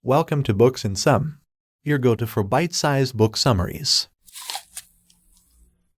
Welcome to Books in Sum, your go-to for bite-sized book summaries.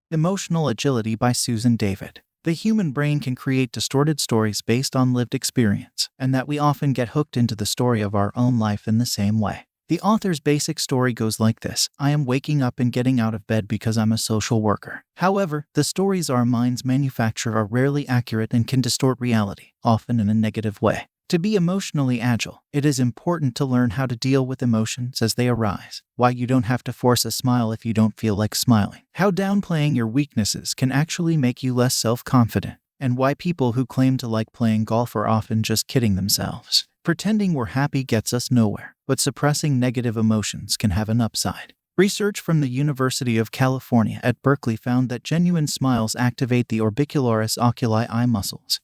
Emotional Agility by Susan David. The human brain can create distorted stories based on lived experience, and that we often get hooked into the story of our own life in the same way. The author's basic story goes like this: I am waking up and getting out of bed because I'm a social worker. However, the stories our minds manufacture are rarely accurate and can distort reality, often in a negative way. To be emotionally agile, it is important to learn how to deal with emotions as they arise, why you don't have to force a smile if you don't feel like smiling, how downplaying your weaknesses can actually make you less self-confident, and why people who claim to like playing golf are often just kidding themselves. Pretending we're happy gets us nowhere, but suppressing negative emotions can have an upside. Research from the University of California at Berkeley found that genuine smiles activate the orbicularis oculi eye muscles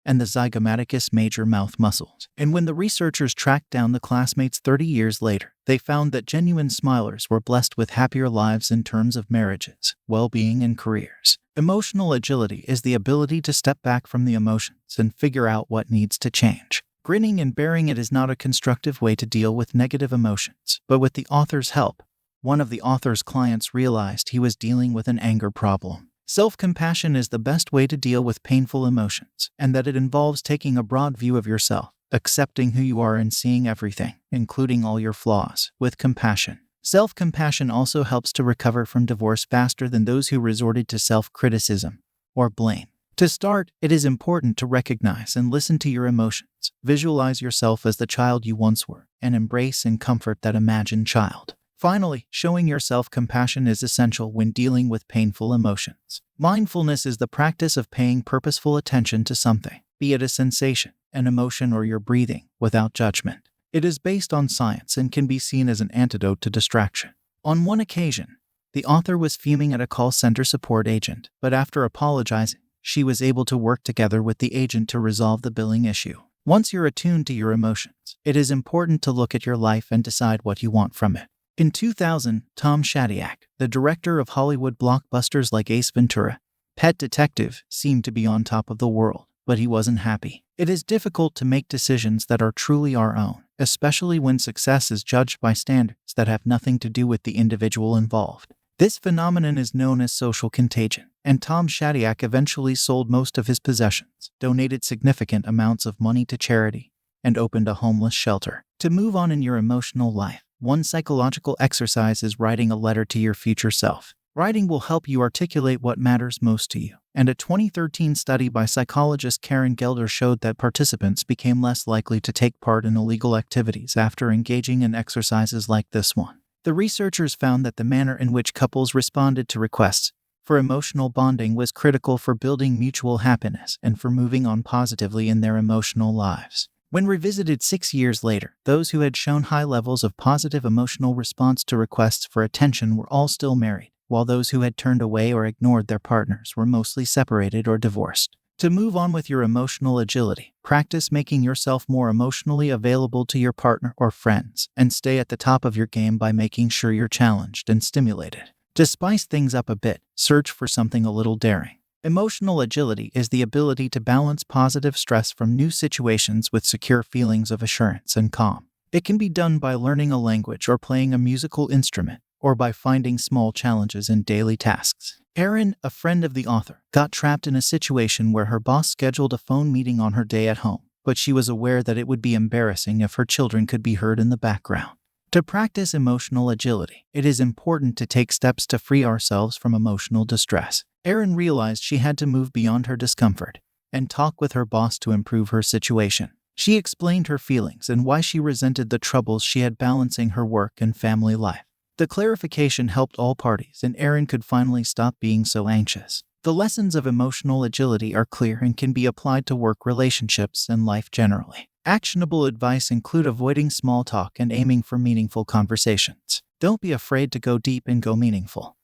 and the zygomaticus major mouth muscles. And when the researchers tracked down the classmates 30 years later, they found that genuine smilers were blessed with happier lives in terms of marriages, well-being, and careers. Emotional agility is the ability to step back from the emotions and figure out what needs to change. Grinning and bearing it is not a constructive way to deal with negative emotions, but with the author's help, one of the author's clients realized he was dealing with an anger problem. Self-compassion is the best way to deal with painful emotions, and that it involves taking a broad view of yourself, accepting who you are and seeing everything, including all your flaws, with compassion. Self-compassion also helps to recover from divorce faster than those who resorted to self-criticism or blame. To start, it is important to recognize and listen to your emotions, visualize yourself as the child you once were, and embrace and comfort that imagined child. Finally, showing yourself compassion is essential when dealing with painful emotions. Mindfulness is the practice of paying purposeful attention to something, be it a sensation, an emotion, or your breathing, without judgment. It is based on science and can be seen as an antidote to distraction. On one occasion, the author was fuming at a call center support agent, but after apologizing, she was able to work together with the agent to resolve the billing issue. Once you're attuned to your emotions, it is important to look at your life and decide what you want from it. In 2000, Tom Shadyac, the director of Hollywood blockbusters like Ace Ventura, Pet Detective, seemed to be on top of the world, but he wasn't happy. It is difficult to make decisions that are truly our own, especially when success is judged by standards that have nothing to do with the individual involved. This phenomenon is known as social contagion, and Tom Shadyac eventually sold most of his possessions, donated significant amounts of money to charity, and opened a homeless shelter. To move on in your emotional life, one psychological exercise is writing a letter to your future self. Writing will help you articulate what matters most to you, and a 2013 study by psychologist Karen Gelder showed that participants became less likely to take part in illegal activities after engaging in exercises like this one. The researchers found that the manner in which couples responded to requests for emotional bonding was critical for building mutual happiness and for moving on positively in their emotional lives. When revisited 6 years later, those who had shown high levels of positive emotional response to requests for attention were all still married, while those who had turned away or ignored their partners were mostly separated or divorced. To move on with your emotional agility, practice making yourself more emotionally available to your partner or friends, and stay at the top of your game by making sure you're challenged and stimulated. To spice things up a bit, search for something a little daring. Emotional agility is the ability to balance positive stress from new situations with secure feelings of assurance and calm. It can be done by learning a language or playing a musical instrument, or by finding small challenges in daily tasks. Erin, a friend of the author, got trapped in a situation where her boss scheduled a phone meeting on her day at home, but she was aware that it would be embarrassing if her children could be heard in the background. To practice emotional agility, it is important to take steps to free ourselves from emotional distress. Erin realized she had to move beyond her discomfort and talk with her boss to improve her situation. She explained her feelings and why she resented the troubles she had balancing her work and family life. The clarification helped all parties, and Erin could finally stop being so anxious. The lessons of emotional agility are clear and can be applied to work relationships and life generally. Actionable advice include avoiding small talk and aiming for meaningful conversations. Don't be afraid to go deep and go meaningful.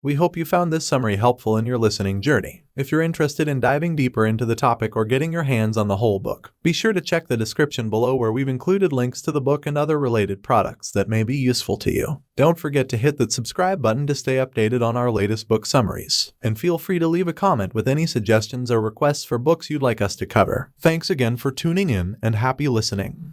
We hope you found this summary helpful in your listening journey. If you're interested in diving deeper into the topic or getting your hands on the whole book, be sure to check the description below where we've included links to the book and other related products that may be useful to you. Don't forget to hit that subscribe button to stay updated on our latest book summaries. And feel free to leave a comment with any suggestions or requests for books you'd like us to cover. Thanks again for tuning in and happy listening.